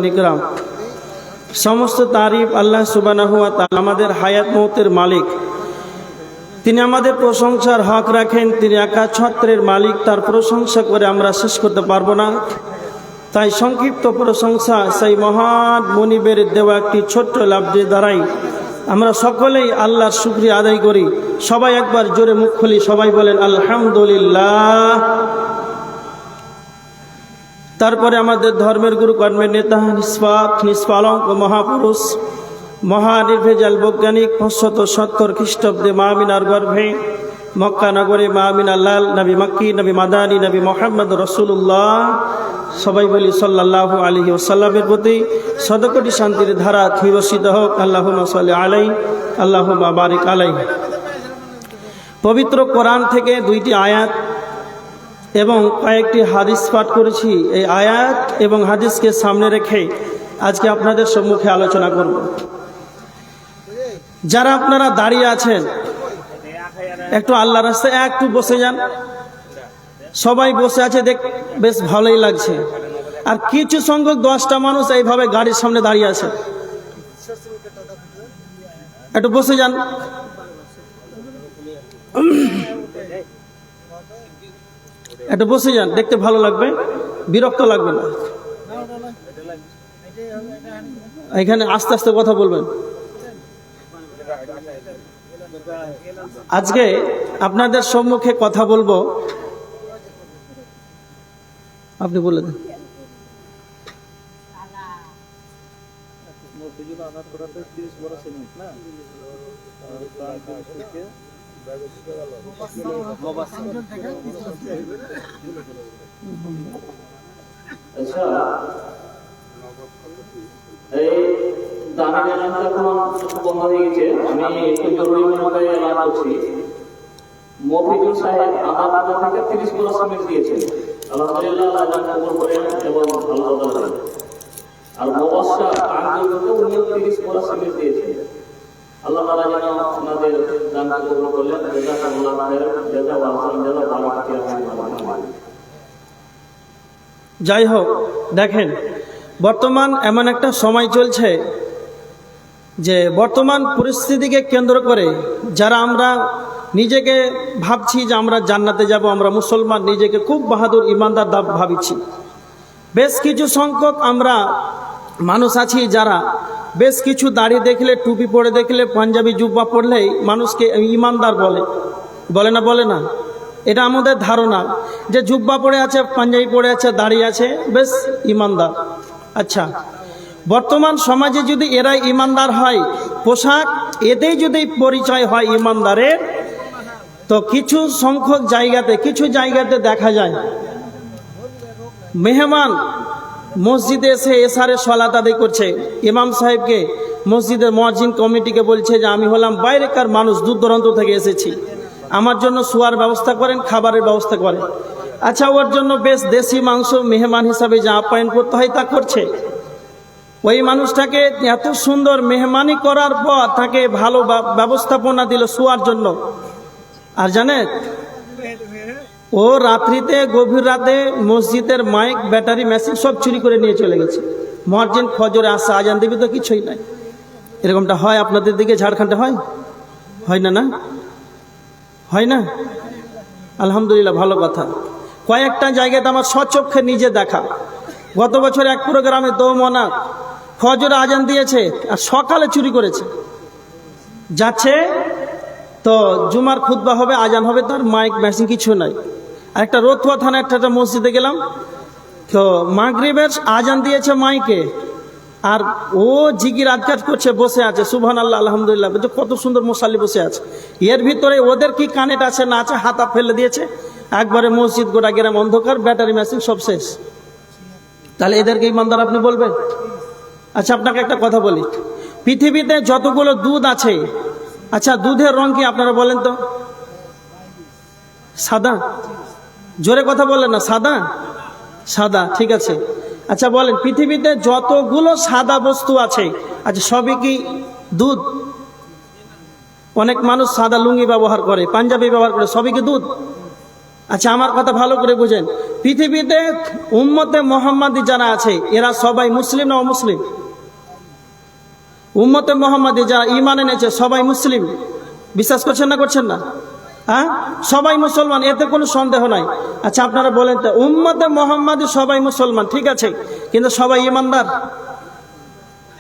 ইকরাম, সমস্ত তারিফ আল্লাহ সুবহানাহু ওয়া তাআলা, আমাদের হায়াত মওতের মালিক। তিনি আমাদের প্রশংসার হক রাখেন। তিনি একা ছত্রের মালিক, তার প্রশংসা করে আমরা শেষ করতে পারবো না। তাই সংক্ষিপ্ত প্রশংসা সেই মহান মনিবের দেওয়া একটি ছোট্ট লাফজের দ্বারাই আমরা সকলেই আল্লাহর শুকরিয়া আদায় করি। সবাই একবার জোরে মুখ খুলি, সবাই বলেন আলহামদুলিল্লাহ। তারপরে আমাদের ধর্মের গুরু, কর্মের নেতা, নিষ্পালঙ্ক মহাপুরুষ, মহানির্ভেজাল বৈজ্ঞানিক, 570 খ্রিস্টাব্দে মা আমিনার গর্ভে মক্কা নগরে মা আমিনা লাল নবী মক্কি, নবী মাদানী, নবী মোহাম্মদ রাসূলুল্লাহ, সবাই বলি সাল্লাল্লাহু আলাইহি ওয়াসাল্লামের প্রতি শতকোটি শান্তির ধারা নিবর্ষিত হোক। আল্লাহুম্মা সাল্লি আলাইহি, আল্লাহুম্মা বারিক আলাইহি। পবিত্র কোরআন থেকে 2টি আয়াত এবং কয়েকটি হাদিস পাঠ করেছি। এই আয়াত এবং হাদিসকে সামনে রেখে আজকে আপনাদের সম্মুখে আলোচনা করব। যারা আপনারা দাঁড়িয়ে আছেন, একটু আল্লাহর রাস্তায় একটু বসে যান। সবাই বসে আছে, দেখ বেশ ভালোই লাগছে। আর কিছু সংখ্যক 10টা মানুষ এইভাবে গাড়ির সামনে দাঁড়িয়ে আছে, একটু বসে যান। একটু বসে যান, দেখতে ভালো লাগবে, বিরক্ত লাগবে না। এখানে আস্তে আস্তে কথা বলবেন। আজকে আপনাদের সম্মুখে কথা বলবো, আপনি বলে দেন। আচ্ছা, এই দানের এলাকা এখন বন্ধ হয়ে গেছে। আমি একটু জরুরি মনে এলাকা করছি। মফিজুল সাহেব আমার মাথা থেকে 30 বছর সামিল দিয়েছে। আলহামদুলিল্লাহ, আল্লাহ কবুল করেন এবং ভালো করেন। আর মুবাশশা আঙ্গুলকে উনিও 30 বছর সামিল দিয়েছে। আল্লাহ তাআলা যেন আমাদের দানকে কবুল করলেন। জাযাকাল্লাহু খাইরান, জাযাকাল্লাহু বারাকাতুহু। যাই হোক, দেখেন বর্তমান এমন একটা সময় চলছে যে বর্তমান পরিস্থিতিকে কেন্দ্র করে যারা আমরা নিজেকে ভাবছি যে আমরা জান্নাতে যাব, আমরা মুসলমান, নিজেকে খুব বাহাদুর ইমানদার ভাবছি। বেশ কিছু সংখ্যক আমরা মানুষ আছি যারা বেশ কিছু দাড়ি দেখলে, টুপি পরে দেখলে, পাঞ্জাবি জুব্বা পরলেই মানুষকে ইমানদার বলে না, বলে না। এটা আমাদের ধারণা যে জুব্বা পরে আছে, পাঞ্জাবি পরে আছে, দাঁড়িয়ে আছে, বেশ ইমানদার। আচ্ছা, বর্তমান সমাজে যদি এরাই ইমানদার হয়, পোশাক এতেই যদি পরিচয় হয় ইমানদারের, তো কিছু সংখ্যক জায়গাতে, কিছু জায়গাতে দেখা যায় মেহমান মসজিদে এসে এশারে সালাত আদায় করছে, ইমাম সাহেবকে, মসজিদের মুয়াজ্জিন কমিটিকে বলছে যে আমি হলাম বাইরেকার মানুষ, দূর দূরান্ত থেকে এসেছি, আমার জন্য শোয়ার ব্যবস্থা করেন, খাবারের ব্যবস্থা করেন। আচ্ছা, ওর জন্য বেশ দেশি মাংস মেহমান হিসাবে যা আপ্যায়ন করতে হয় তা করছে। ওই মানুষটাকে এত সুন্দর মেহমানি করার পর তাকে ভালো ব্যবস্থাপনা দিল শোয়ার জন্য। আর জানেন, ও রাত্রিতে, গভীর রাতে মসজিদের মাইক, ব্যাটারি, মেশিন সব চুরি করে নিয়ে চলে গেছে। মুয়াজ্জিন ফজরে আসা, আজান দিবি তো কিছুই নাই। এরকমটা হয় আপনাদের দিকে? ঝাড়খণ্ডে হয়? হয় না? না হয় না? আলহামদুলিল্লাহ, ভালো কথা। কয়েকটা জায়গাতে আমার স্বচক্ষে নিজে দেখা। গত বছর এক প্রোগ্রামে দোমনা ফজরে আজান দিয়েছে আর সকালে চুরি করেছে। যাচ্ছে তো জুমার খুতবা হবে, আজান হবে, তার মাইক মেশিন কিছু নাই। আর একটা রতুয়া থানা একটা মসজিদে গেলাম, তো মাগরিবের আজান দিয়েছে মাইকে, আর ও জিকির আজকার করছে, বসে আছে, সুবহানাল্লাহ, আলহামদুলিল্লাহ, কত সুন্দর মুসাল্লি বসে আছে। এর ভিতরে ওদের কি কানেট আছে না আছে, হাতা ফেলে দিয়েছে, একবারে মসজিদ গোটা গ্রাম অন্ধকার, ব্যাটারি মেশিন সব শেষ। তাহলে এদেরকে ইমানদার আপনি বলবেন? আচ্ছা, আপনাকে একটা কথা বলি, পৃথিবীতে যতগুলো দুধ আছে, আচ্ছা দুধের রং কি আপনারা বলেন তো? সাদা? জোরে কথা বলেন না, সাদা? সাদা, ঠিক আছে। আচ্ছা বলেন, পৃথিবীতে যতগুলো সাদা বস্তু আছে, আচ্ছা সবই কি দুধ? অনেক মানুষ সাদা লুঙ্গি ব্যবহার করে, পাঞ্জাবি ব্যবহার করে, সবই কি দুধ? আচ্ছা, আমার কথা ভালো করে বুঝেন। পৃথিবীতে উম্মতে মোহাম্মদী যারা আছে এরা সবাই মুসলিম না অমুসলিম? উম্মতে মোহাম্মদী যারা ঈমান এনেছে সবাই মুসলিম, বিশ্বাস করছেন না করছেন না? হ্যাঁ, সবাই মুসলমান, এতে কোনো সন্দেহ নাই। আচ্ছা, আপনারা বলেন তো, উম্মতে মোহাম্মদী সবাই মুসলমান, ঠিক আছে, কিন্তু সবাই ঈমানদার?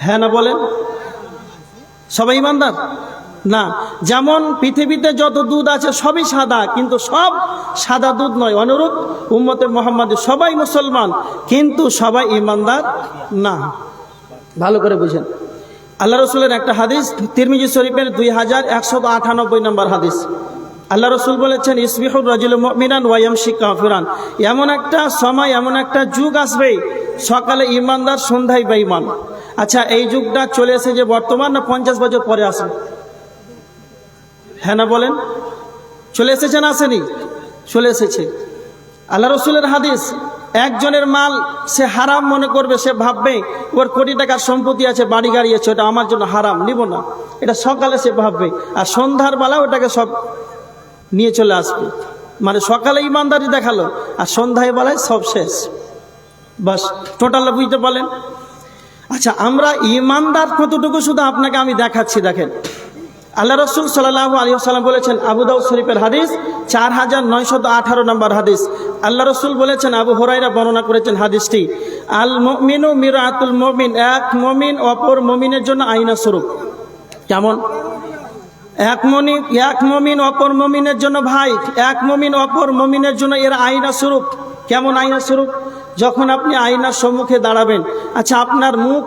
হ্যাঁ না বলেন? সবাই ঈমানদার না। যেমন পৃথিবীতে যত দুধ আছে সবই সাদা, কিন্তু সব সাদা দুধ নয়। অনুরূপ উম্মতে মোহাম্মদী সবাই মুসলমান, কিন্তু সবাই ঈমানদার না। ভালো করে বুঝেন। আল্লাহ রসুলের একটা হাদিস, তিরমিজি শরীফের 2198 নম্বর হাদিস। আল্লাহ রসুল বলেছেন, ইসবিহুর রাজুল মুমিনান ওয়া ইয়ামশি কাফিরান। এমন একটা সময়, এমন একটা যুগ আসবে, সকালে ঈমানদার, সন্ধ্যায় বেঈমান। আচ্ছা, এই যুগটা চলে এসেছে বর্তমান না 50 বছর পরে আসবে? হ্যাঁ না বলেন? চলে এসেছে না আসেনি? চলে এসেছে। আল্লাহ রসুলের হাদিস, একজনের মাল সে হারাম মনে করবে, সে ভাববে ওর কোটি টাকার সম্পত্তি আছে, বাড়ি গাড়ি আছে, ওটা আমার জন্য হারাম, নিব না, এটা সকালে সে ভাববে, আর সন্ধ্যার বেলা ওটাকে সব নিয়ে চলে আসবে। মানে সকালে ইমানদারি দেখালো, আর সন্ধ্যায় বেলায় সব শেষ। বাস, টোটাল বুঝতে পারলেন? আচ্ছা, আমরা ইমানদার কতটুকু শুধু আপনাকে আমি দেখাচ্ছি। দেখেন, আল্লাহ রসুল সাল্লাল্লাহু আলাইহি ওয়াসাল্লাম বলেছেন, আবু দাউদ শরীফের হাদিস 4918 নম্বর হাদিস। আল্লাহ রসুল বলেছেন, আবু হুরায়রা বর্ণনা করেছেন হাদিসটি, আল মুমিনু মিরাতুল মুমিন, এক মুমিন অপর মুমিনের জন্য আয়না স্বরূপ। কেমন? এক মুমিন অপর মুমিনের জন্য ভাই, এক মুমিন অপর মুমিনের জন্য এর আয়না স্বরূপ। কেমন আয়না স্বরূপ? যখন আপনি আয়নার সম্মুখে দাঁড়াবেন, আচ্ছা, আপনার মুখ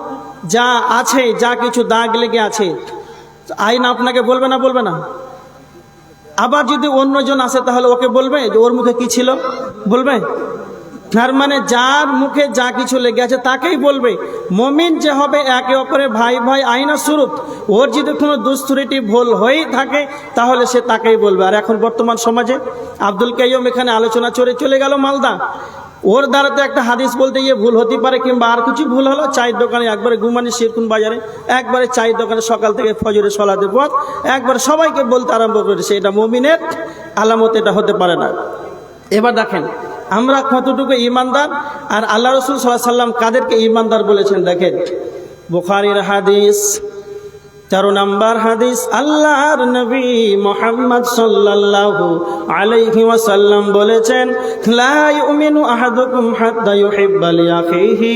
যা আছে, যা কিছু দাগ লেগে আছে, আয়না আপনাকে বলবে না? বলবে না? আবার যদি অন্যজন আসে তাহলে ওকে বলবে যে ওর মুখে কি ছিল? বলবে? তার মানে যার মুখে যা কিছু লেগে আছে তাকেই বলবে। মুমিন যে হবে, একে অপরের ভাই ভাই, আয়না স্বরূপ। ওর যদি কোনো দুস্তুরিটি ভুল হয়েই থাকে তাহলে সে তাকেই বলবে। আর এখন বর্তমান সমাজে আব্দুল কাইয়ুম এখানে আলোচনা চলে গেল মালদা, ওর দ্বারাতে একটা হাদিস বলতে গিয়ে ভুল হতে পারে, কিংবা আর কিছু ভুল হলো, চায়ের দোকানে একবারে গুমানি শিরকুন বাজারে একবারে চায়ের দোকানে সকাল থেকে ফজরের সলাতের পর একবার সবাইকে বলতে আরম্ভ করেছে, এটা মুমিনের আলামত, এটা হতে পারে না। এবার দেখেন আমরা কতটুকু ঈমানদার, আর আল্লাহ রসুল সাল্লাল্লাহু আলাইহি ওয়াসাল্লাম কাদেরকে ঈমানদার বলেছেন। দেখেন, বুখারীর হাদিস 13 নম্বর হাদিস, আল্লাহর নবী মুহাম্মদ সাল্লাল্লাহু আলাইহি ওয়াসাল্লাম বলেছেন, লা ইউমিনু আহাদুকুম হাত্তা ইউহিব্বা লিআখিহি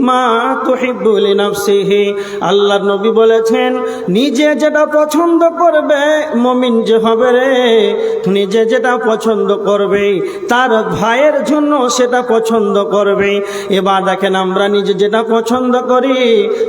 মা তুহিব্বু লিনাফসিহি। আল্লাহর নবী বলেছেন, নিজে যেটা পছন্দ করবে, মুমিন যে হবে রে, নিজে যেটা পছন্দ করবে তার ভাইয়ের জন্য সেটা পছন্দ করবে। এবার দেখেন, আমরা নিজে যেটা পছন্দ করি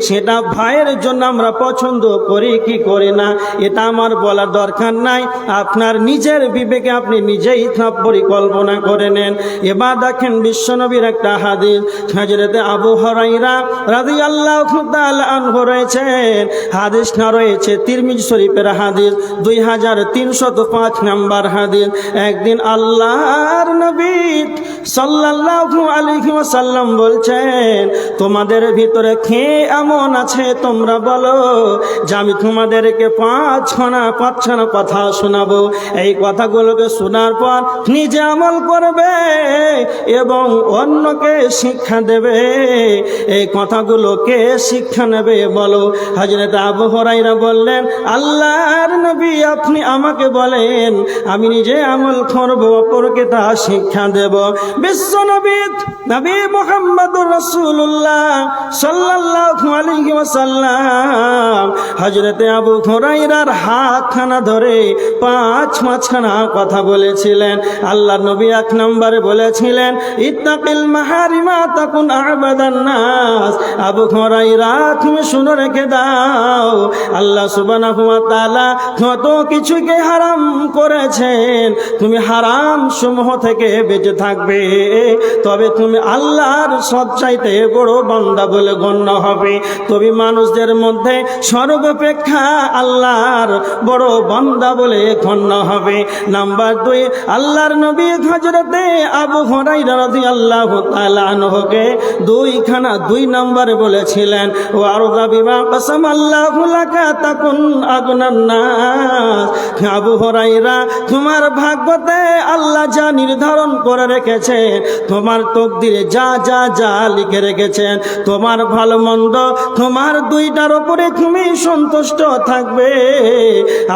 সেটা ভাইয়ের জন্য আমরা পছন্দ করি কি করি না, এটা আমার বলার দরকার নাই। আপনার নিজের বিবেকে আপনি নিজেই পরিকল্পনা করে নেন। এবার দেখেন, বিশ্বনবীর একটা হাদিস, হযরতে আবু হুরায়রা রাদিয়াল্লাহু তাআলা আনহু রয়েছেন, হাদিসটা রয়েছে তিরমিজি শরীফের হাদিস 2305 নম্বর হাদিস। একদিন আল্লাহর নবী সাল্লাল্লাহু আলাইহি ওয়াসাল্লাম বলছেন, তোমাদের ভিতরে কে এমন আছে তোমরা বলো, যে আমি তোমাদেরকে পাঁচখানা কথা শোনাবো, এই কথাগুলোকে শোনার পর নিজে আমল করবে এবং অন্যকে শিক্ষা দেবে। এই কথাগুলোকে শিক্ষা নেবে বলো। হযরত আবু হুরায়রা বললেন, আল্লাহর নবী আপনি আমাকে বলেন, আমি নিজে আমল করব, অপরকে তা শিক্ষা দেব। বিশ্বনবী নবী মুহাম্মদুর রাসূলুল্লাহ সাল্লাল্লাহু আলাইহি ওয়াসাল্লাম হযরতে আবু হুরায়রার হাতখানা ধরে পাঁচখানা কথা বলেছিলেন। আল্লাহর নবী 1 নম্বরে বলেছিলেন, ইত্তাকিল মাহারিমা তাকুন আবাদান নাস। আবু হুরায়রা, তুমি শুনে রেখে দাও, আল্লাহ সুবহানাহু ওয়া তাআলা কত কিছুকে হারাম করেছেন, তুমি হারাম সমূহ থেকে বেঁচে থাকবে, তবে তুমি আল্লাহর সবচাইতে বড় বান্দা বলে গণ্য হবে। তবে মানুষদের মধ্যে সর্ব অপেক্ষা আল্লাহর বড় বান্দা বলে গণ্য হবে। নাম্বার 2, আল্লাহর নবী হযরতে আবু হুরায়রা রাদিয়াল্লাহু তাআলা আনহুকে 2 নম্বরে বলেছিলেন, ওয়ারদা বিমা কসাম আল্লাহু লাকা তাকুন আগনান নাস। আবু হুরায়রা, তোমার ভাগ্যতে আল্লাহ যা নির্ধারণ করে রেখেছে, তোমার তকদিরে যা যা যা লিখে রেখেছেন, তোমার ভালো মন্দ তোমার 2টার উপরে তুমি সন্তুষ্ট থাকবে।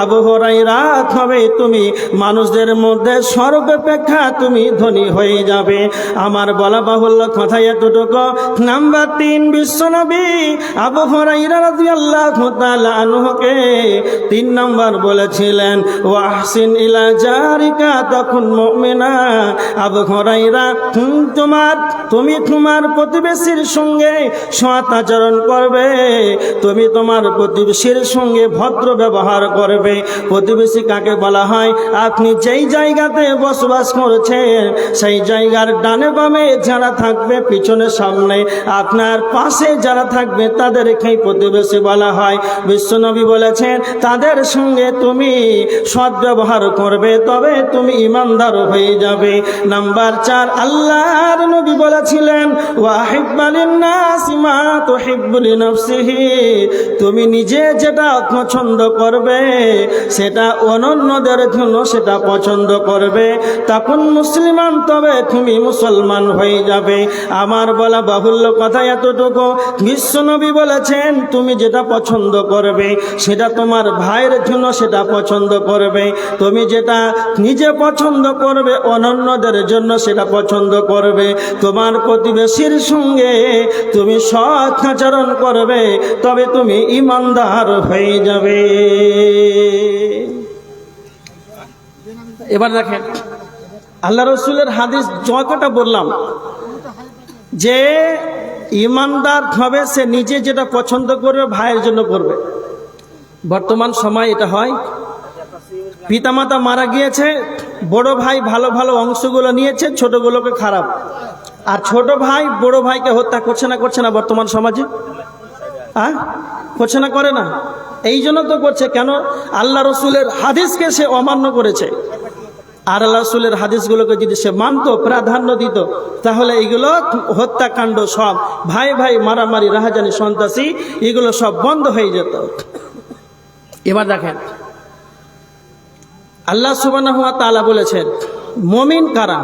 আবু হুরায়রা, তবে তুমি মানুষদের মধ্যে সর্বাপেক্ষা তুমি ধনী হয়ে যাবে। আমার বলা বাহুল্য কথা এতটুকু। নাম্বার 3, বিশ্বনবী আবু হুরায়রা রাদিয়াল্লাহু তাআলা আনহুকে 3 নম্বর বলেছিলেন, ওয়াহসিন ইলা জারিকা তাকুন মুমিনা। আবু হুরায়রা, তুমি তোমার প্রতিবেশীর সঙ্গে সৎ আচরণ করবে, তুমি তোমার প্রতিবেশীর সঙ্গে ভদ্র ব্যবহার করবে। প্রতিবেশী কাকে বলা হয়? আপনি যেই জায়গাতে বসবাস করছেন সেই জায়গার ডানে বামে যারা থাকবে, পিছনে সামনে আপনার পাশে যারা থাকবে তাদেরকেই প্রতিবেশী বলা হয়। বিশ্বনবী বলেছেন তাদের সঙ্গে তুমি সৎ ব্যবহার করবে, তবে তুমি ঈমানদার হয়ে যাবে। নাম্বার 4, আল্লাহর নবী বলেছিলেন, ওয়াহিব্বা লিন-নাসি মা তুহিব্বু লিনাফসিহি। তুমি নিজে যেটা পছন্দ করবে সেটা অন্যদের জন্য সেটা পছন্দ করবে, তখন মুসলমান, তবে তুমি মুসলমান হয়ে যাবে। আমার বলা বাহুল্য কথা এতটুকু। বিশ্বনবী বলেছেন তুমি যেটা পছন্দ করবে সেটা তোমার ভাইয়ের জন্য সেটা পছন্দ করবে, তুমি যেটা নিজে পছন্দ করবে অন্যদের জন্য সেটা পছন্দ করবে। তোমার প্রতিবেশীর সঙ্গে তুমি সৎ আচরণ করবে, তবে তুমি ঈমানদার হয়ে যাবে। এবার দেখেন আল্লাহ রসুলের হাদিস যতটা বললাম যে ঈমানদার হবে সে নিজে যেটা পছন্দ করবে ভাইয়ের জন্য করবে। বর্তমান সময় এটা হয়, পিতামাতা মারা গিয়েছে, বড় ভাই ভালো ভালো অংশগুলো নিয়েছে, ছোটগুলোকে খারাপ, আর ছোট ভাই বড় ভাইকে হত্যা করছে না বর্তমান সমাজে? করছে না, করে না? এই জন্য তো করছে কেন? আল্লাহ রসুলের হাদিসকে সে অমান্য করেছে। আর আল্লাহ রসুলের হাদিসগুলোকে যদি সে মানত, প্রাধান্য দিত, তাহলে এগুলো হত্যাকাণ্ড সব, ভাই ভাই মারামারি, রাহাজানি, সন্ত্রাসী, এগুলো সব বন্ধ হয়ে যেত। এবার দেখেন আল্লাহ সুবহানাহু ওয়া তাআলা বলেছেন মুমিন কারা,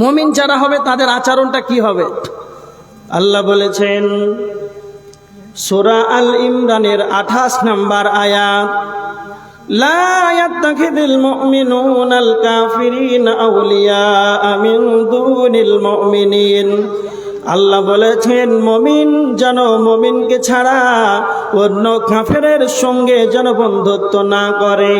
মুমিন যারা হবে তাদের আচরণটা কি হবে। আল্লাহ বলেছেন সূরা আল ইমরানের 28 নম্বর আয়াত, লা ইয়াত্তাখিযুল মুমিনুনাল কাফিরিনা আউলিয়া মিন দুনিল মুমিনিন। আল্লাহ বলেছেন মমিন যেন মমিনকে ছাড়া অন্য কাফেরের সঙ্গে যেন বন্ধুত্ব না করে।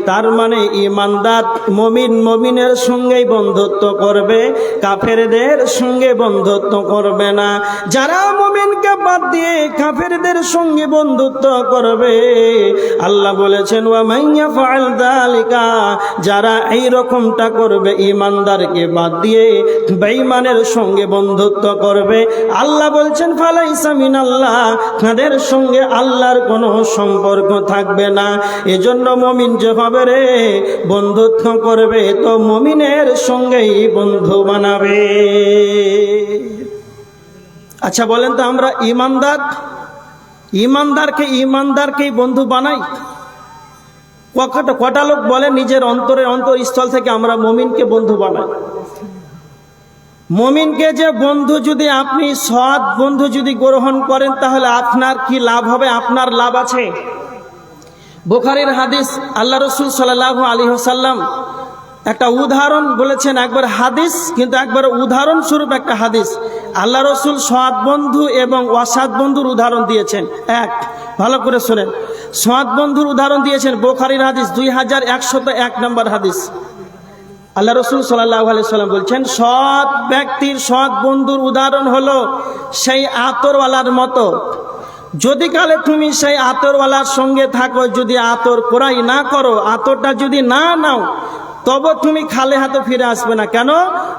তার মানে ঈমানদার মমিন মমিনের সঙ্গেই বন্ধুত্ব করবে, কাফেরদের সঙ্গে বন্ধুত্ব করবে না। যারা মমিনকে বাদ দিয়ে কাফেরদের সঙ্গে বন্ধুত্ব করবে, আল্লাহ বলেছেন ওয়া মাইয়া ফাআল যালিকা, যারা এই রকমটা করবে, ঈমানদারকে বাদ দিয়ে বেঈমানের সঙ্গে বন্ধুত্ব করবে, আল্লাহ বলছেন ফালাইসা মিনাল্লাহ, তাদের সঙ্গে আল্লাহর কোনো সম্পর্ক থাকবে না। এজন্য মুমিন যে হবে রে বন্ধুত্ব করবে তো মুমিনের সঙ্গেই বন্ধু বানাবে। আচ্ছা বলেন তো আমরা ইমানদারকেই বন্ধু বানাই? কটা লোক বলে নিজের অন্তরস্থল থেকে আমরা মুমিনকে বন্ধু বানাই? মুমিনকে যে বন্ধু যদি আপনি সৎ বন্ধু যদি গ্রহণ করেন তাহলে আপনার কি লাভ হবে? আপনার লাভ আছে। বুখারীর হাদিস, আল্লাহ রসুল সাল্লাল্লাহু আলাইহি ওয়াসাল্লাম একটা উদাহরণ বলেছেন, একবার হাদিস কিন্তু একবার উদাহরণ স্বরূপ একটা হাদিস। আল্লাহ রসুল সৎ বন্ধু এবং অসৎ বন্ধুর উদাহরণ দিয়েছেন। ভালো করে শোনেন, সৎ বন্ধুর উদাহরণ দিয়েছেন বুখারীর হাদিস 2101 নম্বর হাদিস। আল্লাহ রসুল সাল্লাল্লাহু আলাইহি ওয়াসাল্লাম বলছেন সৎ ব্যক্তির সৎ বন্ধুর উদাহরণ হলো সেই আতরওয়ালার মতো। যদি কালে তুমি সেই আতরওয়ালার সঙ্গে থাকো, যদি আতর ক্রয় না করো, আতরটা যদি না নাও, তবে তুমি খালি হাতে ফিরে আসবে না। কেন?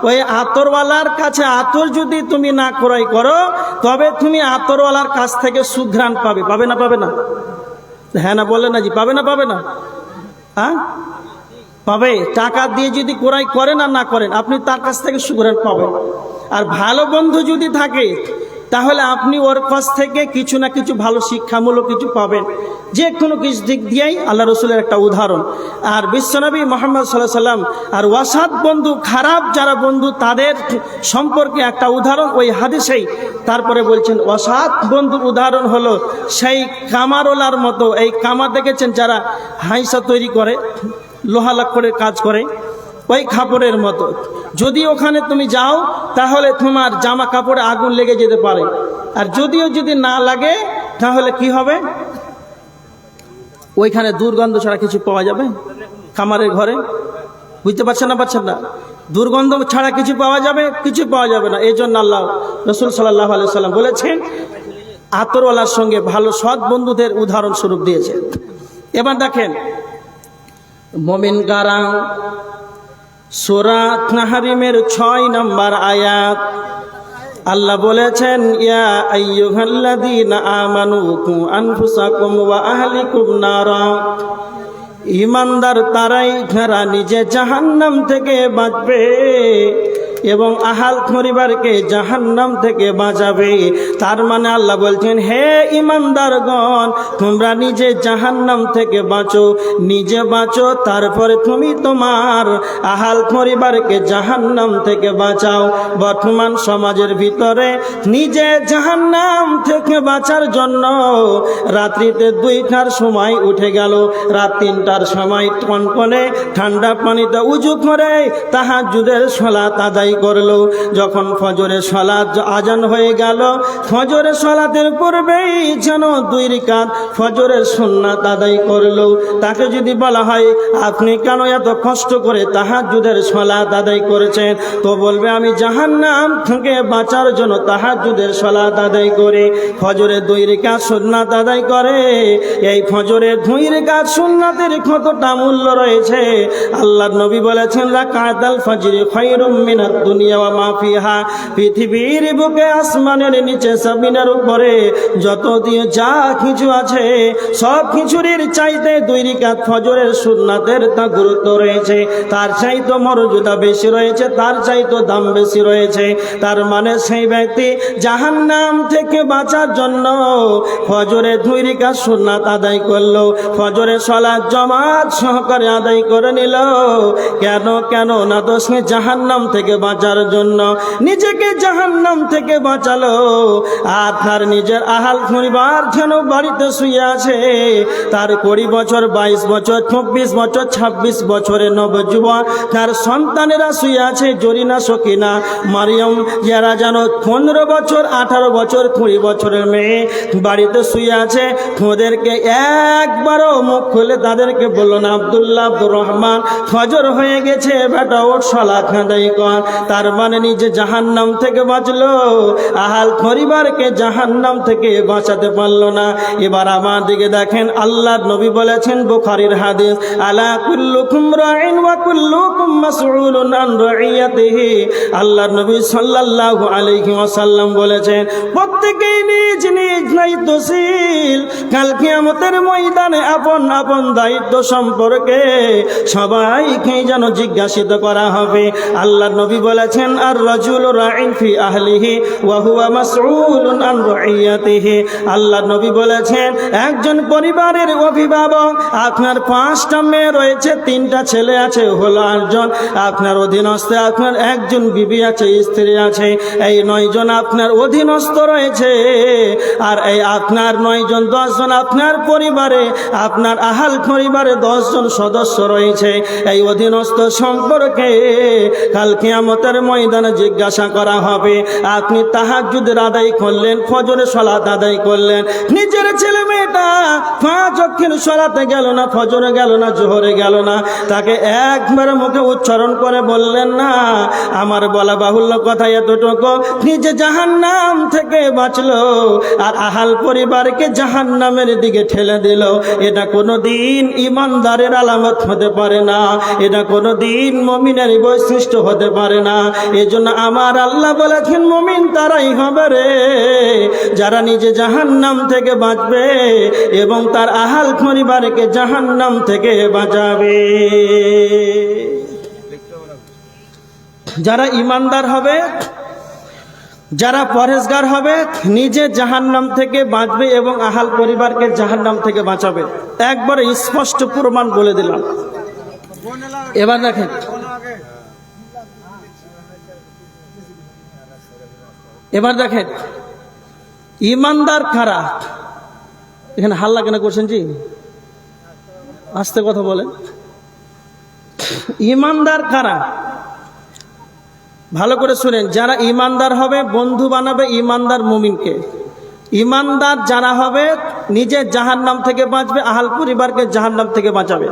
ওই আতরওয়ালার কাছে আতর যদি তুমি না ক্রয় করো, তবে তুমি আতরওয়ালার কাছ থেকে সুঘ্রাণ পাবে না? হ্যাঁ না বলে না জি, পাবে না পাবে না? হ্যাঁ পাবে। টাকা দিয়ে যদি ক্রয় করেন আর না করেন, আপনি তার কাছ থেকে শুকরান পাবেন। আর ভালো বন্ধু যদি থাকে তাহলে আপনি ওর কাছ থেকে কিছু না কিছু ভালো শিক্ষামূলক কিছু পাবেন, যে কোনো কিছু দিক দিয়েই। আল্লাহ রসুলের একটা উদাহরণ। আর বিশ্বনবী মুহাম্মদ সাল্লাল্লাহু আলাইহি সাল্লাম আর ওয়াসাত বন্ধু, খারাপ যারা বন্ধু তাদের সম্পর্কে একটা উদাহরণ ওই হাদিসেই তারপরে বলছেন ওয়াসাত বন্ধুর উদাহরণ হলো সেই কামারওয়ালার মতো। এই কামার দেখেছেন যারা হাইসা তৈরি করে, লোহা লাকড়ের কাজ করে, ওই কাপড়ের মতো। যদি ওখানে তুমি যাও তাহলে তোমার জামা কাপড়ে আগুন লেগে যেতে পারে, আর যদি না লাগে তাহলে কি হবে? ওইখানে দুর্গন্ধ ছাড়া কিছু পাওয়া যাবে খামারের ঘরে? বুঝতে পারছেন না? দুর্গন্ধ ছাড়া কিছু পাওয়া যাবে? কিছু পাওয়া যাবে না। এই জন্য আল্লাহ রসুল সাল্লাল্লাহু আলাইহি সাল্লাম বলেছেন আতরওয়ালার সঙ্গে ভালো সৎ বন্ধুদের উদাহরণ স্বরূপ দিয়েছেন। এবার দেখেন মুমিন কারা, সূরা তাহরিমের 6 নম্বর আয়াত আল্লাহ বলেছেন ইয়া আইয়ুহাল্লাযীনা আমানু কু আনফুসাকুম ওয়া আহলিকুম নারা। ঈমানদার তারাই যারা নিজে জাহান্নাম থেকে বাঁচবে এবং আহাল পরিবারকে জাহান্নাম থেকে বাঁচাবে। তার মানে আল্লাহ বলছেন হে ঈমানদারগণ, তোমরা নিজে জাহান্নাম থেকে বাঁচো, নিজে বাঁচো, তারপরে তুমি তোমার আহাল পরিবারকে জাহান্নাম থেকে বাঁচাও। বর্তমান সমাজের ভিতরে নিজে জাহান্নাম থেকে বাঁচার জন্য রাত্রিতে 2টার সময় উঠে গেল, রাত 3টার সময় কনকনে ঠান্ডা পানিতে উজু করে তাহাজ্জুদের সালাত আদায় করলো। যখন ফজরের সালাত আজান হয়ে গেল, ফজরের সালাতের পূর্বেই যেন 2 রাকাত ফজরের সুন্নাত আদায় করলো। তাকে যদি বলা হয় আপনি কেন এত কষ্ট করে তাহাজ্জুদের সালাত আদায় করেছেন, তো বলবে আমি জাহান্নাম থেকে বাঁচার জন্য তাহাজ্জুদের সালাত আদায় করে ফজরের 2 রাকাত সুন্নাত আদায় করে। এই ফজরের 2 রাকাত সুন্নাতের কতটা মূল্য রয়েছে আল্লাহর নবী বলেছেন রাকাতাল ফজরি খায়রুম মিনাদ দুনিয়া ওয়া মা ফিহা। পৃথিবীর বুকে আসমানের নিচে জমিনের উপরে যত দিয়ে যা কিছু আছে সব কিছুর চাইতে 2 রাকাত ফজরের সুন্নাতের তা গুরুত্ব রয়েছে, তার চাইতে মর্যাদা বেশি রয়েছে, তার চাইতে দাম বেশি রয়েছে। তার মানে সেই ব্যক্তি জাহান্নাম থেকে বাঁচার জন্য ফজরের 2 রাকাত সুন্নাত আদায় করলো, ফজরের সালাত জামাত সহকারে আদায় করে নিল। কেন না তো সে জাহান্নাম থেকে বাঁচার জন্য নিজেকে জাহান্নাম থেকে বাঁচালো। আর তার নিজের আহাল পরিবার যেন বাড়িতে শুয়ে আছে, তার 20 বছর 22 বছর 24 বছর 26 বছরের নবযুবক তার সন্তানেরা শুয়ে আছে, জরিনা সকিনা মারিয়াম যারা যেন 15 বছর 18 বছর 20 বছরের মেয়ে বাড়িতে শুয়ে আছে। ওদেরকে একবারও মুখ খুলে তাদেরকে বললো না আব্দুল্লাহ আব্দুর রহমান ফজর হয়ে গেছে বেটা ওর সালাত আদায় কর। তার মানে নিজে জাহান্নাম থেকে বাঁচলো, আহাল পরিবারকে জাহান্নাম থেকে বাঁচাতে পারলো না। এবার আমার দিকে দেখেন আল্লাহর নবী বলেছেন বুখারীর হাদিস আলা কুল্লুকুম রাইন ওয়া কুল্লুকুম মাসউলুন আন রাইয়াতিহি। আল্লাহর নবী সাল্লাল্লাহু আলাইহি ওয়াসাল্লাম বলেছেন প্রত্যেকেই নিজ নিজ দায়িত্বশীল, কাল কিয়ামতের ময়দানে আপন আপন দায়িত্ব সম্পর্কে সবাইকে যেন জিজ্ঞাসিত করা হবে। আল্লাহর নবী বলেছেন আর রাজুলু রাইন ফি আহলিহি ওয়া হুয়া মাসউলুন আন রাইয়াতিহি। আল্লাহর নবী বলেছেন একজন পরিবারের অভিভাবক, আপনার 5টা মেয়ে রয়েছে, 3টা ছেলে আছে, হলো 8 জন। আপনার অধীনস্থে আপনার 1 জন বিবি আছে, স্ত্রী আছে, এই 9 জন আপনার অধীনস্থ রয়েছে। আর এই আপনার 9 জন 10 জন আপনার পরিবারে, আপনার আহাল পরিবারে 10 জন সদস্য রয়েছে। এই অধীনস্থ সম্পর্কে কাল কিয়ামতের ময়দানে জিজ্ঞাসা করা হবে। আপনি তাহাজ্জুদের আদায় করলেন, ফজরের সালাত আদায় করলেন, নিজের ছেলে মেয়েটা 5 ওয়াক্তের সালাতে গেল না, ফজরে গেল না, জোহরে গেল না, তাকে একবার মুখে উচ্চারণ করে বললেন না। আমার বলা বাহুল্য কথা এতটুকু, নিজে জাহান্নাম থেকে বাঁচলো আর আহাল পরিবারকে জাহান্নামের দিকে ঠেলে দিল। এটা কোনোদিন ইমানদারের আলামত হতে পারে না, এটা কোনোদিন মুমিনের বৈশিষ্ট্য হতে পারে না। এজন্য আমার আল্লাহ বলেছেন মুমিন তারাই হবে রে যারা নিজে জাহান্নাম থেকে বাঁচবে এবং তার আহাল পরিবারকে জাহান্নাম থেকে বাঁচাবে। যারা ইমানদার হবে, যারা পরেজগার হবে, নিজে জাহান্নাম থেকে বাঁচবে এবং আহাল পরিবারকে জাহান্নাম থেকে বাঁচাবে। একবারে স্পষ্ট প্রমাণ বলে দিলাম। এবার দেখেন, ইমানদার কারা? এখানে হাল্লা কেন করছেন জি? আস্তে কথা বলেন। ইমানদার কারা? ভালো করে শুনেন। যারা ইমানদার হবে বন্ধু বানাবে ইমানদার মুমিনকে। ইমানদার যারা হবে নিজে জাহান্নাম থেকে বাঁচবে, আহাল পরিবারকে জাহান্নাম থেকে বাঁচাবে।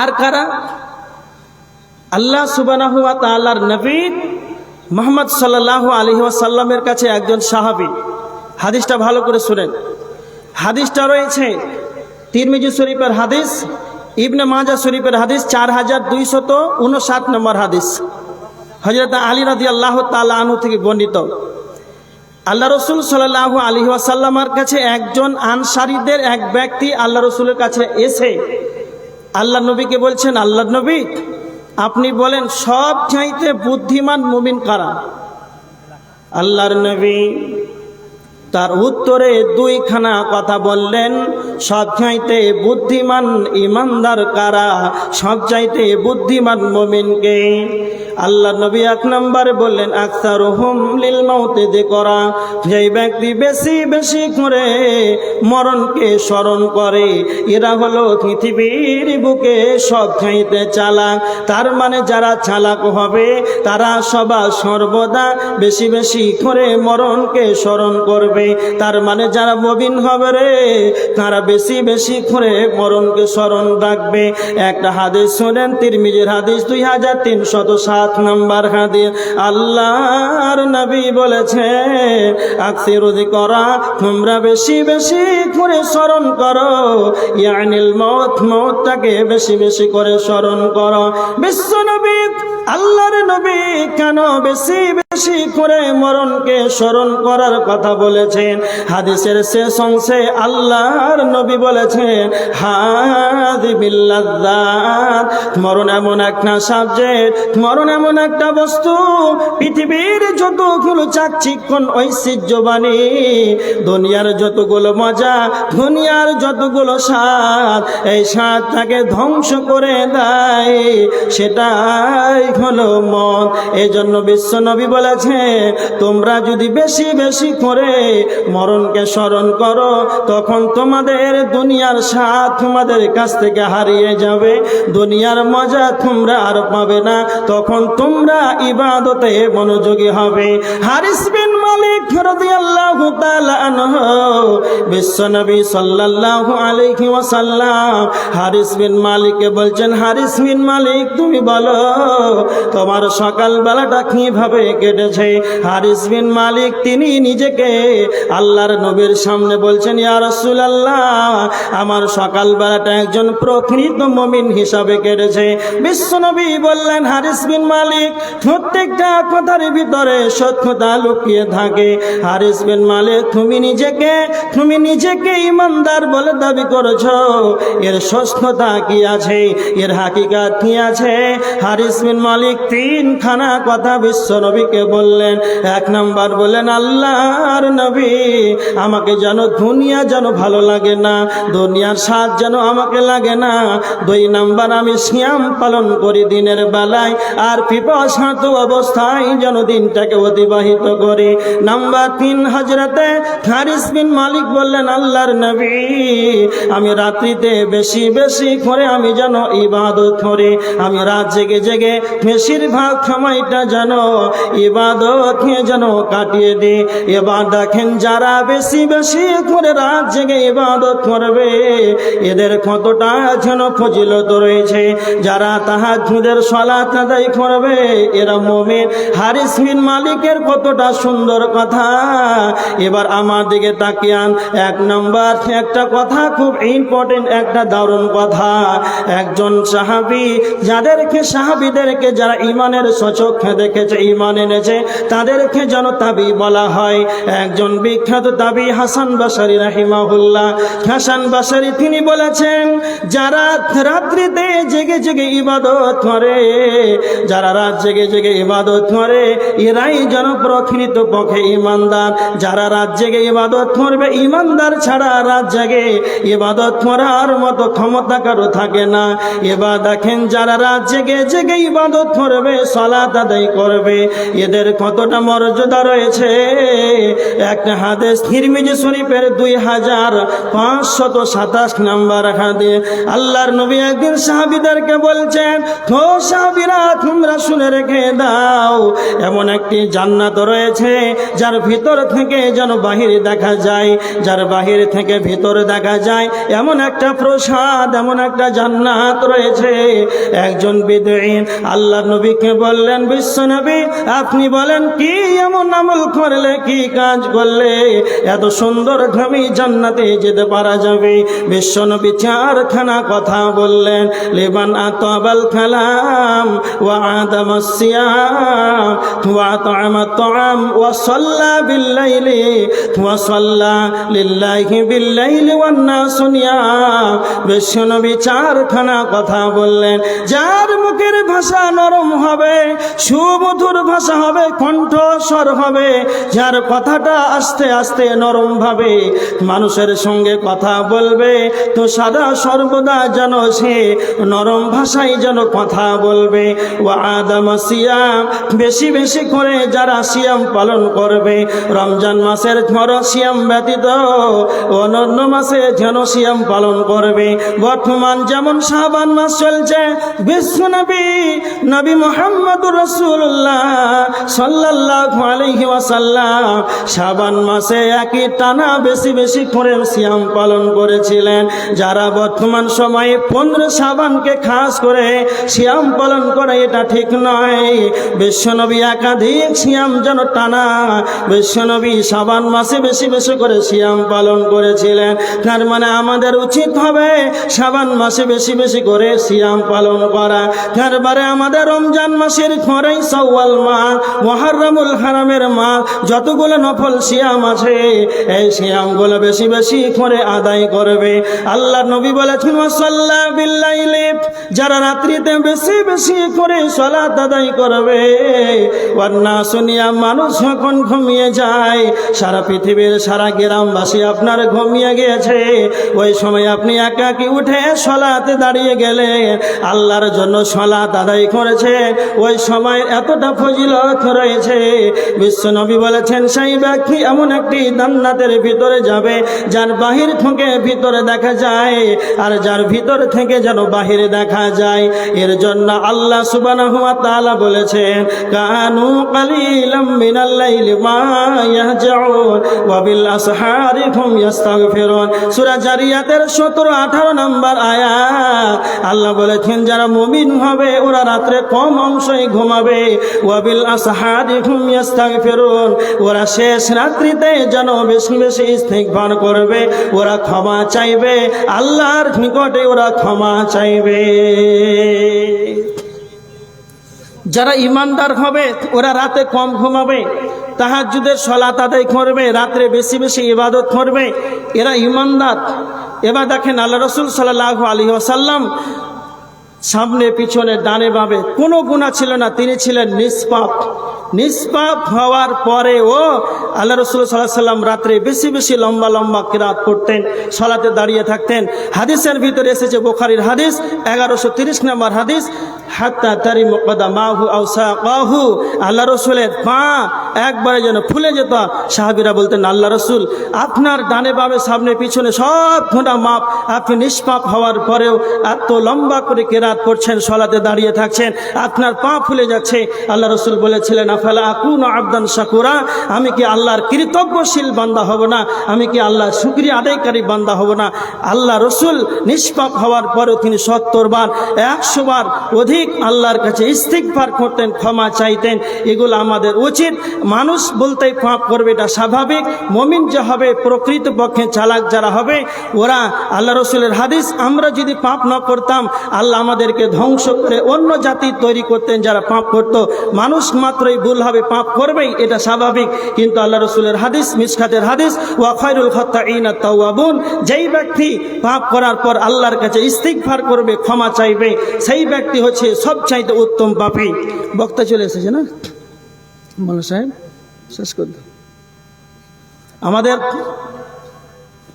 আর কারা? আল্লাহ সুবহানাহু ওয়া তাআলার নবী মুহাম্মদ সাল্লাল্লাহু আলাইহি ওয়াসাল্লামের কাছে একজন সাহাবী, হাদিসটা ভালো করে শুনেন। হাদিসটা রয়েছে তিরমিজি শরীফের হাদিস, ইবনে মাজাহ শরীফের হাদিস 4259 নম্বর হাদিস। হযরত আলী রাদিয়াল্লাহু তাআলা আনহু থেকে বর্ণিত। আল্লাহ রসুল সাল্লাল্লাহু আলাইহি ওয়াসাল্লামের কাছে একজন আনসারীদের এক ব্যক্তি আল্লাহ রসুলের কাছে এসে আল্লাহ নবীকে বলছেন, আল্লাহ নবী আপনি বলেন সব চাইতে বুদ্ধিমান মুমিন কারা? আল্লাহর নবী তার উত্তরে দুইখানা কথা বললেন, সবচাইতে বুদ্ধিমান ইমানদার কারা? সবচাইতে বুদ্ধিমান মুমিনকে। আল্লাহ নবী এক নম্বরে বললেন আকসারুহুম লিল মাউতি যিকরা, যেই ব্যক্তি বেশি বেশি করে মরণকে স্মরণ করে এরা হলো পৃথিবীর বুকে সবচাইতে চালাক। তার মানে যারা চালাক হবে তারা সদা সর্বদা বেশি বেশি করে মরণকে স্মরণ করবে। তার মানে যারা মুমিন হবে রে তারা বেশি বেশি করে মরণকে স্মরণ রাখবে। একটা হাদিস শুনেন, তিরমিজির হাদিস 2307 নম্বর হাদিস। আল্লাহর নবী বলেছে আকসিরু যিকরা, তোমরা বেশি বেশি করে স্মরণ করো, ইয়ানিল মউত, মউতটাকে বেশি বেশি করে স্মরণ করো। বিশ্ব নবী আল্লাহর নবী কেন বেশি বেশি করে মরণকে স্মরণ করার কথা বলেছেন? হাদিসের শেষ অংশে আল্লাহর নবী বলেছেন হাযি বিল্লাযাত, মরণ এমন একটা সাবজেক্ট, মরণ এমন একটা বস্তু, পৃথিবীর যতগুলো চাকচিক্যন ঐশ্বর্যবাণী, দুনিয়ার যতগুলো মজা, দুনিয়ার যতগুলো স্বাদ, এই স্বাদটাকে ধ্বংস করে দেয়, সেটাই হলো মন। এই জন্য বিশ্ব নবী বলেছে তোমরা যদি বেশি বেশি করে মরণকে স্মরণ করো তখন তোমাদের দুনিয়ার স্বাদ তোমাদের কাছ থেকে হারিয়ে যাবে, দুনিয়ার মজা তোমরা আর পাবে না, তখন তোমরা ইবাদতে মনোযোগী হবে। হারিস বিন মালিক রাদিয়াল্লাহু তাআলা আনহু, বিশ্ব নবী সাল্লাল্লাহু আলাইহি ওয়াসাল্লাম হারিস বিন মালিককে বলছেন, হারিস বিন মালিক তুমি বলো তোমার সকাল বেলাটা কিভাবে কেটেছে? হারিস বিন মালিক তিনি নিজেকে আল্লাহর নবীর সামনে বলছেন, ইয়া রাসূলুল্লাহ আমার সকাল বেলাটা একজন প্রকৃত মুমিন হিসাবে কেটেছে। বিশ্বনবী বললেন, হারিস বিন মালিক প্রত্যেকটা কথার ভিতরে সত্যতা লুকিয়ে থাকে। হারিস বিন মালিক তুমি নিজেকে ইমানদার বলে দাবি করেছো, এর সত্যতা কি আছে, এর হাকিকাত কি আছে? হারিস বিন মালিক তিনখানা কথা বিশ্ব নবীকে বললেন। এক নাম্বার বললেন, আল্লাহর নবী আমাকে যেন দুনিয়া যেন ভালো লাগে না, দুনিয়ার স্বাদ যেন আমাকে লাগে না। দুই নাম্বার আমি সিয়াম পালন করি দিনের বেলায়, আর পিপাসার্ত অবস্থায় যেন দিনটাকে অতিবাহিত করি। নাম্বার 3 হযরতে হারিস বিন মালিক বললেন, আল্লাহর নবী আমি রাত্রিতে বেশি বেশি করে আমি যেন ইবাদত করি, আমি রাত জেগে জেগে বেশিরভাগ সময়টা যেন ইবাদত নিয়ে যেন কাটিয়ে দিই। এবার দেখেন যারা বেশি বেশি করে রাত জেগে ইবাদত করবে এদের কতটা যেন ফজিলত রয়েছে। যারা তাহাজ্জুদের সালাত আদায় করবে এরা মুমিন। হারিস বিন মালিকের কতটা সুন্দর কথা। এবার আমার দিকে তাকিয়ান, এক নম্বর একটা কথা, খুব ইম্পর্টেন্ট একটা দারুণ কথা। একজন সাহাবী, সাহাবীদেরকে যারা ইমানের সচক্ষে দেখেছে, ইমান এনেছে, তাদেরকে যেন তাবি বলা হয়। একজন বিখ্যাত তাবি হাসান বাসারি রাহিমাহুল্লাহ, হাসান বাসারি তিনি বলেছেন, যারা রাত্রিতে জেগে জেগে ইবাদত করে, যারা রাত জেগে জেগে ইবাদত করে, এরাই যেন প্রকৃত পক্ষে ইমানদার। যারা রাত জেগে ইবাদত করবে, ইমানদার ছাড়া রাত জেগে ইবাদত করার মতো ক্ষমতা কারো থাকে না। এবার দেখেন, যারা রাত জেগে জেগে ইবাদত করবে, সালাত আদায় করবে, এদের কতটা মর্যাদা রয়েছে। একটা হাদিস তিরমিজি শরীফের 2527 নম্বর হাদিস, আল্লাহর নবী একদিন সাহাবীদেরকে বলছেন, ও সাহাবীরা, তোমরা শুনে রেখে দাও, এমন একটি জান্নাত রয়েছে যার ভিতর থেকে যেন বাহির দেখা যায়, যার বাহির থেকে ভিতর দেখা যায়, এমন একটা প্রসাদ, এমন একটা জান্নাত রয়েছে। একজন বিদঈন আল্লাহর নবীকে বললেন, বিশ্বনবী আপনি বলেন, কি এমন আমল করলে, কি কাজ করলে এত সুন্দর ভাবে জান্নাতে যেতে পারা যাবে? বিশ্বনবী চারখানা কথা বললেন, লিমান আতাবাল কালাম ওয়া আদামাস সিয়াম ওয়া আত'আমাত তা'আম ওয়া সাল্লা বিল-লাইলি ওয়া সাল্লা লিল্লাহি বিল-লাইলি ওয়ান নাসু নিয়াম। বিশ্বনবী চারখানা কথা বললেন, যার মুখের ভাষা নরম হবে, সুমধুর ভাষা হবে, কণ্ঠস্বর হবে, যার কথাটা আস্তে আস্তে নরম ভাবে মানুষের সঙ্গে কথা বলবে, তো সদা সর্বদা যেন সে নরম ভাষায় যেন কথা বলবে। ওয়া আদামাস সিয়াম, বেশি বেশি করে যারা সিয়াম পালন করবে, রমজান মাসের সিয়াম ব্যতীত অন্যান্য মাসে যেন সিয়াম পালন করবে। বর্তমান যেমন শাবান মাস চলছে, বিশ্বনবী নবী মুহাম্মদুর রাসূলুল্লাহ সাল্লাল্লাহু আলাইহি ওয়াসাল্লাম শাবান মাসে একই টানা বেশি বেশি করে সিয়াম পালন করেছিলেন। যারা বর্তমান সময়ে 15 শাবানকে খাস করে সিয়াম পালন করে, এটা ঠিক নয়। বিশ্বনবী একাধিক সিয়াম যেন টানা, বিশ্বনবী শাবান মাসে বেশি বেশি করে সিয়াম পালন করেছিলেন। তার মানে আমাদের উচিত হবে শাবান মাসে বেশি বেশি করে সিয়াম পালন করা। তারপরে আমাদের রমজান মাসের পরেই শাওয়াল মাস, মুহররমুল হারামের মাস, যতগুলো নফল সিয়াম আছে, এই সিয়ামগুলো বেশি বেশি করে আদায় করবে। আল্লাহর নবী বলেছেন, ওয়াসাল্লা বিল-লাইলি, যারা রাত্রিতে বেশি বেশি করে সালাত আদায় করবে, ওয়ান নাসু নিয়াম, মানুষ যখন ঘুমিয়ে যায়, সারা পৃথিবীর সারা গ্রামবাসী আপনার ঘুমিয়ে গিয়েছে, ওই সময় আপনি একাকী উঠে সালাতে দাঁড়িয়ে গেলেন, আল্লাহর জন্য সালাত আদায় করেছে, ওই সময় এতটা ফজিলত রয়েছে। বিশ্বনবী বলেছেন, সেই ব্যক্তি এমন একটি জান্নাতের ভিতরে যাবে যার বাহির থেকে ভিতরে দেখা যায়, আর যার ভিতর থেকে যেন বাহিরে দেখা যায়। এর জন্য আল্লাহ সুবহানাহু ওয়া তাআলা বলেছেন, কানু কালিলাম মিনাল লাইলি মা ইয়াহজাউন ওয়া বিল আসহারি হুম ইস্তাগফিরুন। সূরা জারিয়াতের 17-18 নম্বর আয়াত, আল্লাহ বলেছেন, যারা মুমিন হবে ওরা রাত্রে কম অংশই ঘুমাবে, ওয়া বিল আসহারি হুম ইস্তাগফিরুন, ওরা শেষ রাত্রিতে যেন বেশি বেশি ইস্তিগফার করবে, ওরা ক্ষমা চাইবে, আল্লাহর নিকটে ওরা ক্ষমা চাইবে। যারা ইমানদার হবে ওরা রাতে কম ঘুমাবে, তাহাজ্জুদের সালাত আদায় করবে, রাত্রে বেশি বেশি ইবাদত করবে, এরা ইমানদার। এবার দেখেন, আল্লাহ রাসূল সাল্লাল্লাহু আলাইহি ওয়াসাল্লাম সামনে পিছনে ডানে বামে কোনো গুনাহ ছিল না, তিনি ছিলেন নিষ্পাপ। নিষ্পাপ হওয়ার পরেও আল্লাহ রাসূল সাল্লাল্লাহু আলাইহি ওয়াসাল্লাম রাত্রে বেশি বেশি লম্বা লম্বা কিরাত করতেন, সালাতে দাঁড়িয়ে থাকতেন। হাদিসের ভিতরে এসেছে, বুখারীর হাদিস 1130 নম্বর হাদিস, হাত্তা তারিমু কদামাহু আও সাকাহু, আল্লাহ রাসূলের পা একবারে যেন ফুলে যেত। সাহাবীরা বলতেন, আল্লাহ রাসূল, আপনার ডানে বামে সামনে পিছনে সব গুনাহ মাপ, আপনি নিষ্পাপ হওয়ার পরেও এত লম্বা করে কিরাত কেরাত পড়ছেন, সলাতে দাঁড়িয়ে থাকছেন, আপনার পা ফুলে যাচ্ছে। আল্লাহ রসুল বলেছিলেন, আফালা আকুনু আবদান শাকুরা, আমি কি আল্লাহর কৃতজ্ঞশীল বান্দা হব না? আমি কি আল্লাহর শুকরিয়া আদায়কারী বান্দা হব না? আল্লাহ রসুল নিষ্পাপ হওয়ার পরেও তিনি 70 বার 100 বার অধিক আল্লাহর কাছে ইস্তিগফার করতেন, ক্ষমা চাইতেন। এগুলো আমাদের উচিত। মানুষ বলতেই পাপ করবে, এটা স্বাভাবিক। মুমিন যে হবে, প্রকৃতপক্ষে চালাক যারা হবে, ওরা আল্লাহ রসুলের হাদিস, আমরা যদি পাপ না করতাম আল্লাহ আমাদেরকে ধ্বংস করে অন্য জাতি তৈরি করতেন যারা পাপ করত। মানুষ মাত্রই ভুল হবে, পাপ করবেই, এটা স্বাভাবিক। কিন্তু আল্লাহ রসুলের হাদিস, মিশকাতের হাদিস, ওয়া খায়রুল খাত্তাঈনা তাওয়াবুন, যেই ব্যক্তি পাপ করার পর আল্লাহর কাছে ইস্তিগফার করবে, ক্ষমা চাইবে, সেই ব্যক্তি হচ্ছে সবচাইতে উত্তম পাপী। বক্তা চলে এসেছে না মাওলানা সাহেব, শেষ করে দাও। আমাদের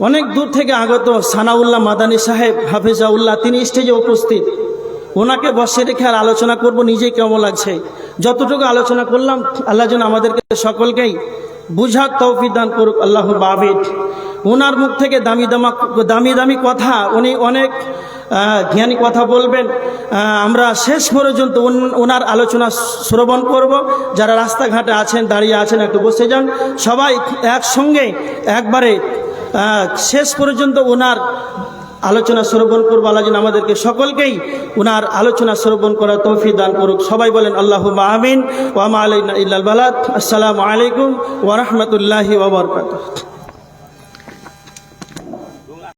অনেক দূর থেকে আগত সানাউল্লাহ মাদানী সাহেব হাফিজাউল্লাহ, তিনি স্টেজে উপস্থিত। ওনাকে বসে রেখে আর আলোচনা করব, নিজেই কেমন লাগছে। যতটুকু আলোচনা করলাম, আল্লাহ যেন আমাদেরকে সকলকেই বুঝার তৌফিক দান করুক, আল্লাহু বাবিদ। ওনার মুখ থেকে দামি দামি কথা, উনি অনেক জ্ঞানী কথা বলবেন। আমরা শেষ পর্যন্ত ওনার আলোচনা শ্রবণ করব। যারা রাস্তাঘাটে আছেন, দাঁড়িয়ে আছেন, একটু বসে যান। সবাই একসঙ্গে একবারে শেষ পর্যন্ত ওনার আলোচনা শ্রবণ করবো। আল্লাহ যেন আমাদেরকে সকলকেই ওনার আলোচনা শ্রবণ করার তৌফিক দান করুক। সবাই বলেন আল্লাহুম্মা আমিন। ওয়া মা আলাইনা ইল্লাল বালাগ। আসসালামু আলাইকুম ওয়া রাহমাতুল্লাহি ওয়া বারাকাতুহু।